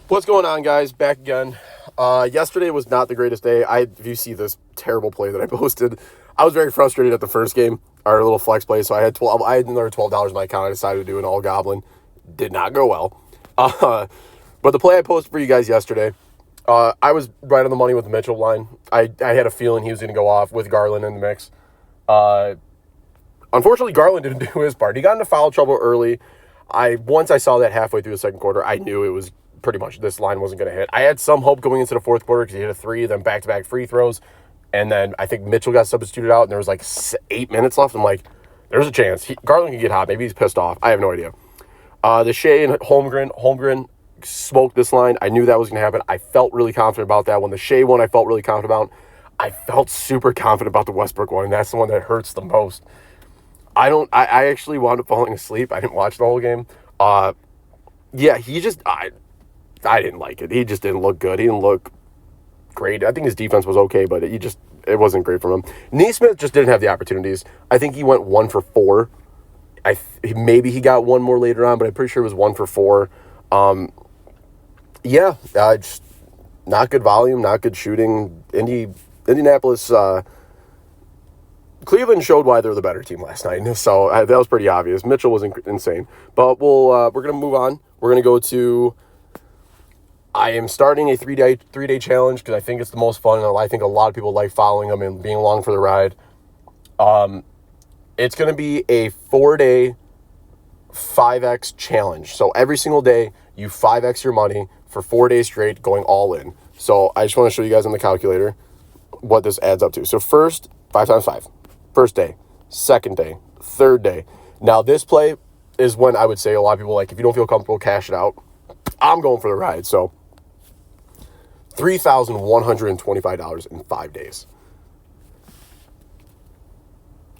What's going on, guys? Back again. Yesterday was not the greatest day. If you see this terrible play that I posted, I was very frustrated at the first game, our little flex play. So I had another $12 in my account. I decided to do an all goblin. Did not go well. But the play I posted for you guys yesterday, I was right on the money with the Mitchell line. I had a feeling he was going to go off with Garland in the mix. Unfortunately, Garland didn't do his part. He got into foul trouble early. Once I saw that halfway through the second quarter, I knew it was pretty much this line wasn't going to hit. I had some hope going into the fourth quarter because he hit a three, then back-to-back free throws, and then I think Mitchell got substituted out, and there was like 8 minutes left. I'm like, there's a chance. Garland can get hot. Maybe he's pissed off. I have no idea. The Shea and Holmgren smoked this line. I knew that was going to happen. I felt really confident about that. When the Shea one I felt really confident about, I felt super confident about the Westbrook one, and that's the one that hurts the most. I actually wound up falling asleep. I didn't watch the whole game. Yeah, I didn't like it. He just didn't look good. He didn't look great. I think his defense was okay, but it wasn't great from him. Neesmith just didn't have the opportunities. I think he went 1 for 4. Maybe he got one more later on, but I'm pretty sure it was 1 for 4. Just not good volume, not good shooting. Indianapolis, Cleveland showed why they're the better team last night, so that was pretty obvious. Mitchell was insane, but we're gonna move on. We're gonna go to. I am starting a three-day challenge because I think it's the most fun, and I think a lot of people like following them and being along for the ride. It's going to be a 4-day 5X challenge. So every single day, you 5X your money for 4 days straight, going all in. So I just want to show you guys on the calculator what this adds up to. So first, 5 times 5. First day, second day, third day. Now this play is when I would say a lot of people, like, if you don't feel comfortable, cash it out. I'm going for the ride. So $3,125 in 5 days.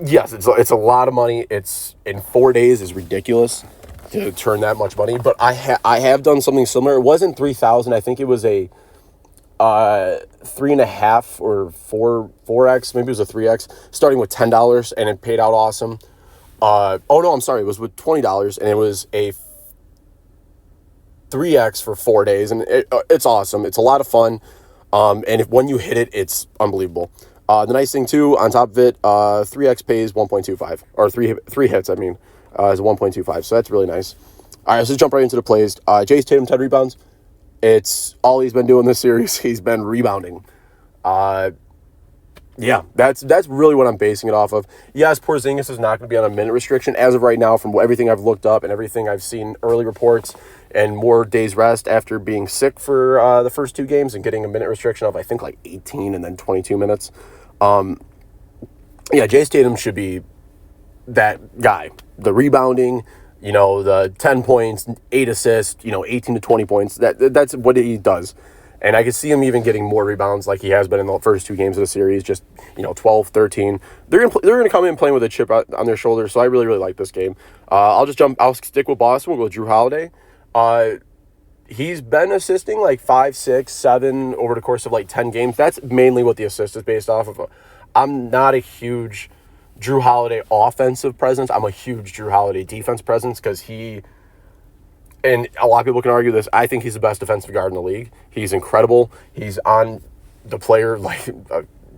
Yes, it's a lot of money. It's in 4 days is ridiculous to turn that much money. But I have done something similar. It wasn't 3,000. I think it was a 3.5 or 4x. Maybe it was a 3x. Starting with $10, and it paid out awesome. It was with $20, and it was a 3x for 4 days, and it's awesome. It's a lot of fun, and when you hit it, it's unbelievable. The nice thing too, on top of it, 3x pays 1.25, or three hits. I mean, is 1.25. So that's really nice. All right, let's just jump right into the plays. Jason Tatum 10 rebounds. It's all he's been doing this series. He's been rebounding. Yeah, that's really what I'm basing it off of. Yes, Porzingis is not going to be on a minute restriction as of right now from everything I've looked up and everything I've seen early reports, and more days rest after being sick for the first 2 games and getting a minute restriction of, I think, like 18 and then 22 minutes. Jason Tatum should be that guy. The rebounding, the 10 points, 8 assists, 18 to 20 points. That's what he does. And I could see him even getting more rebounds like he has been in the first 2 games of the series, just, 12, 13. They're gonna come in playing with a chip on their shoulder, so I really, really like this game. I'll stick with Boston. We'll go with Drew Holiday. He's been assisting like 5, 6, 7 over the course of like 10 games. That's mainly what the assist is based off of. I'm not a huge Drew Holiday offensive presence. I'm a huge Drew Holiday defense presence because and a lot of people can argue this, I think he's the best defensive guard in the league. He's incredible. He's on the player,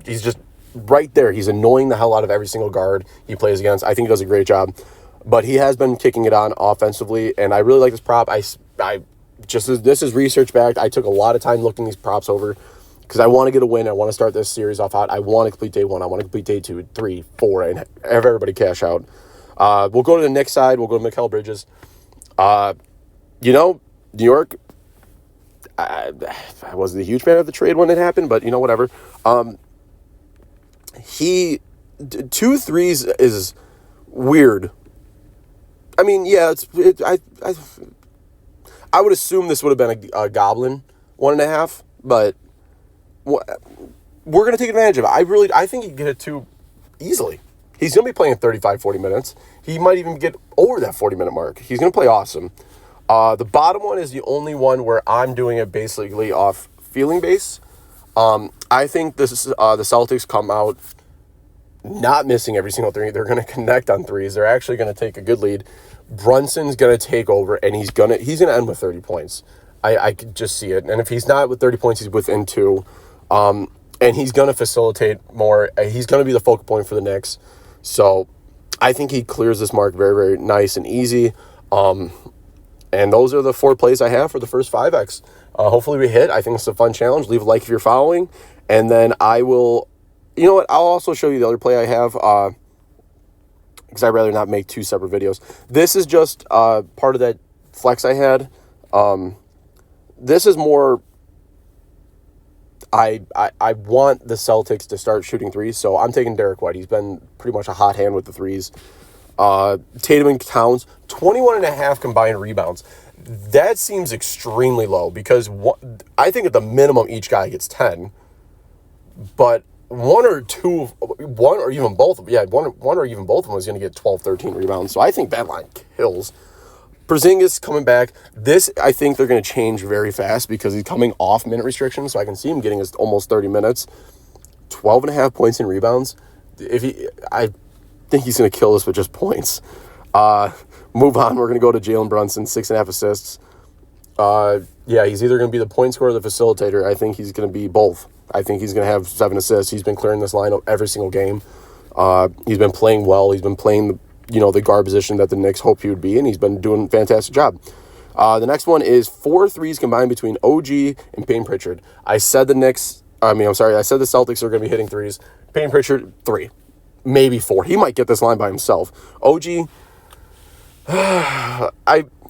he's just right there. He's annoying the hell out of every single guard he plays against. I think he does a great job. But he has been kicking it on offensively, and I really like this prop. This is research backed. I took a lot of time looking these props over because I want to get a win. I want to start this series off hot. I want to complete day 1. I want to complete day 2, 3, 4, and have everybody cash out. We'll go to the Knicks side. We'll go to Mikal Bridges. New York, I wasn't a huge fan of the trade when it happened, but, whatever. 2 threes is weird. I mean, yeah, I would assume this would have been a goblin 1.5, but we're going to take advantage of it. I think he can get it 2 easily. He's going to be playing 35, 40 minutes. He might even get over that 40-minute mark. He's going to play awesome. The bottom one is the only one where I'm doing it basically off feeling base. I think this is, the Celtics come out not missing every single 3. They're going to connect on 3s. They're actually going to take a good lead. Brunson's going to take over, and he's going to end with 30 points. I could just see it. And if he's not with 30 points, he's within 2. And he's going to facilitate more. He's going to be the focal point for the Knicks. So I think he clears this mark very, very nice and easy. And those are the 4 plays I have for the first 5X. Hopefully we hit. I think it's a fun challenge. Leave a like if you're following. And then I will, you know what, I'll also show you the other play I have, because I'd rather not make 2 separate videos. This is just part of that flex I had. This is more, I want the Celtics to start shooting threes, so I'm taking Derek White. He's been pretty much a hot hand with the threes. Tatum and Towns, 21.5 combined rebounds. That seems extremely low because I think at the minimum each guy gets 10, but one or even both of them is going to get 12, 13 rebounds. So I think that line kills. Porzingis coming back. This, I think they're going to change very fast because he's coming off minute restrictions, so I can see him getting his almost 30 minutes. 12.5 points and rebounds. I think he's going to kill us with just points. Move on. We're going to go to Jalen Brunson, 6.5 assists. He's either going to be the point scorer or the facilitator. I think he's going to be both. I think he's going to have 7 assists. He's been clearing this lineup every single game. He's been playing well. He's been playing the guard position that the Knicks hoped he would be, and he's been doing a fantastic job. The next one is 4 threes combined between OG and Payne Pritchard. I said the Celtics are going to be hitting threes. Payne Pritchard, 3. Maybe 4. He might get this line by himself. OG,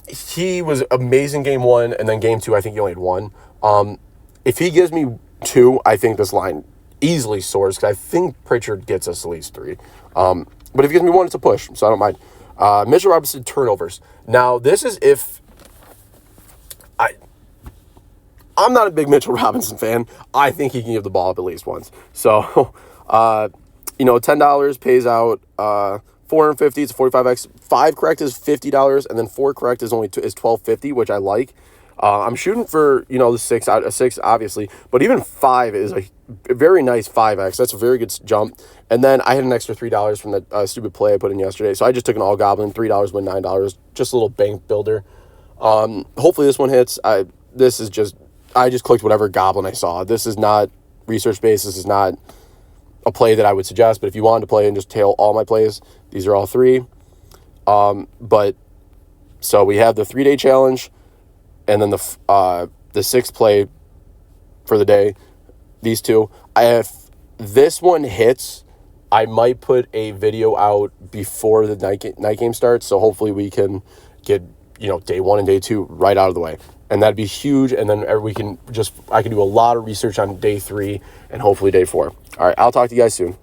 he was amazing game 1, and then game 2, I think he only had 1. If he gives me 2, I think this line easily soars, because I think Pritchard gets us at least 3. But if he gives me 1, it's a push, so I don't mind. Mitchell Robinson, turnovers. Now, this is if I'm not a big Mitchell Robinson fan. I think he can give the ball up at least once. So, $10 pays out $450. It's a 45X. 5 correct is $50, and then 4 correct is only is $12.50, which I like. I'm shooting for the 6 obviously, but even 5 is a very nice 5X. That's a very good jump. And then I had an extra $3 from that stupid play I put in yesterday, so I just took an all goblin. $3 win $9. Just a little bank builder. Hopefully this one hits. I just clicked whatever goblin I saw. This is not research based. This is not a play that I would suggest. But if you wanted to play and just tail all my plays, these are all 3. But so we have the 3-day challenge, and then the 6th play for the day. These 2. If this one hits, I might put a video out before the night game starts. So hopefully we can get day 1 and day 2 right out of the way. And that'd be huge. And then I can do a lot of research on day 3 and hopefully day 4. All right, I'll talk to you guys soon.